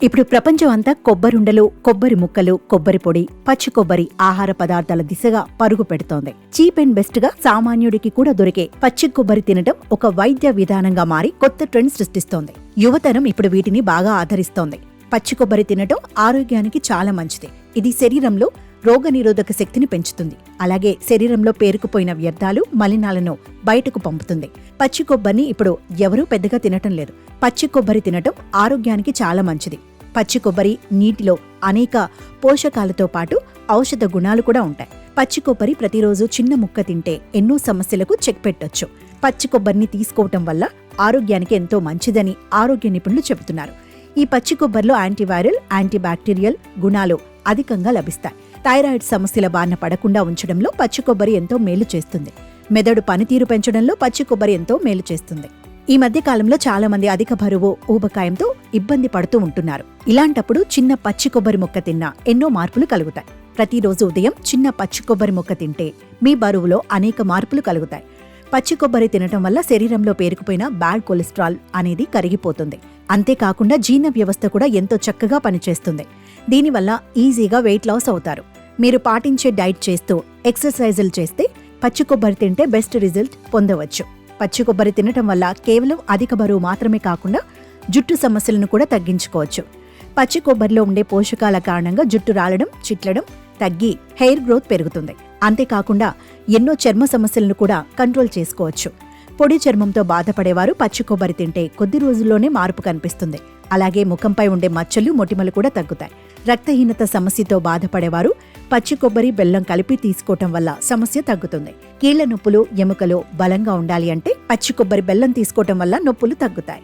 ఇప్పుడు ప్రపంచం అంతా కొబ్బరుండలు, కొబ్బరి ముక్కలు, కొబ్బరి పొడి, పచ్చి కొబ్బరి ఆహార పదార్థాల దిశగా పరుగు పెడుతోంది. చీప్ అండ్ బెస్ట్ గా సామాన్యుడికి కూడా దొరికే పచ్చి కొబ్బరి తినటం ఒక వైద్య విధానంగా మారి కొత్త ట్రెండ్ సృష్టిస్తోంది. యువతరం ఇప్పుడు వీటిని బాగా ఆదరిస్తోంది. పచ్చి కొబ్బరి తినటం ఆరోగ్యానికి చాలా మంచిది. ఇది శరీరంలో రోగనిరోధక శక్తిని పెంచుతుంది. అలాగే శరీరంలో పేరుకుపోయిన వ్యర్థాలు, మలినాలను బయటకు పంపుతుంది. పచ్చి కొబ్బరిని ఇప్పుడు ఎవరూ పెద్దగా తినటం లేదు. పచ్చి కొబ్బరి తినటం ఆరోగ్యానికి చాలా మంచిది. పచ్చి కొబ్బరి నీటిలో అనేక పోషకాలతో పాటు ఔషధ గుణాలు కూడా ఉంటాయి. పచ్చి కొబ్బరి ప్రతిరోజు చిన్న ముక్క తింటే ఎన్నో సమస్యలకు చెక్ పెట్టొచ్చు. పచ్చి కొబ్బరిని తీసుకోవటం వల్ల ఆరోగ్యానికి ఎంతో మంచిదని ఆరోగ్య నిపుణులు చెబుతున్నారు. ఈ పచ్చి కొబ్బరిలో యాంటీవైరల్, యాంటీబ్యాక్టీరియల్ గుణాలు అధికంగా లభిస్తాయి. థైరాయిడ్ సమస్యల బారిన పడకుండా ఉంచడంలో పచ్చి కొబ్బరి ఎంతో మేలు చేస్తుంది. మెదడు పనితీరు పెంచడంలో పచ్చి కొబ్బరి ఎంతో మేలు చేస్తుంది. ఈ మధ్య కాలంలో చాలా మంది అధిక బరువు, ఊబకాయంతో ఇబ్బంది పడుతూ ఉంటున్నారు. ఇలాంటప్పుడు చిన్న పచ్చి కొబ్బరి ముక్క తిన్నా ఎన్నో మార్పులు కలుగుతాయి. ప్రతిరోజు ఉదయం చిన్న పచ్చి కొబ్బరి ముక్క తింటే మీ బరువులో అనేక మార్పులు కలుగుతాయి. పచ్చి కొబ్బరి తినటం వల్ల శరీరంలో పేరుకుపోయిన బ్యాడ్ కొలెస్ట్రాల్ అనేది కరిగిపోతుంది. అంతేకాకుండా జీర్ణ వ్యవస్థ కూడా ఎంతో చక్కగా పనిచేస్తుంది. దీనివల్ల ఈజీగా వెయిట్ లాస్ అవుతారు. మీరు పాటించే డైట్ చేస్తూ ఎక్సర్సైజులు చేస్తే పచ్చి కొబ్బరి తింటే బెస్ట్ రిజల్ట్ పొందవచ్చు. పచ్చి కొబ్బరి తినటం వల్ల కేవలం అధిక బరువు మాత్రమే కాకుండా జుట్టు సమస్యలను కూడా తగ్గించుకోవచ్చు. పచ్చి కొబ్బరిలో ఉండే పోషకాల కారణంగా జుట్టు రాలడం, చిట్లడం తగ్గి హెయిర్ గ్రోత్ పెరుగుతుంది. అంతేకాకుండా ఎన్నో చర్మ సమస్యలను కూడా కంట్రోల్ చేసుకోవచ్చు. పొడి చర్మంతో బాధపడేవారు పచ్చి కొబ్బరి తింటే కొద్ది రోజుల్లోనే మార్పు కనిపిస్తుంది. అలాగే ముఖంపై ఉండే మచ్చలు, మొటిమలు కూడా తగ్గుతాయి. రక్తహీనత సమస్యతో బాధపడేవారు పచ్చి కొబ్బరి, బెల్లం కలిపి తీసుకోవటం వల్ల సమస్య తగ్గుతుంది. కీళ్ల నొప్పులు, ఎముకలు బలంగా ఉండాలి అంటే పచ్చి కొబ్బరి, బెల్లం తీసుకోవటం వల్ల నొప్పులు తగ్గుతాయి.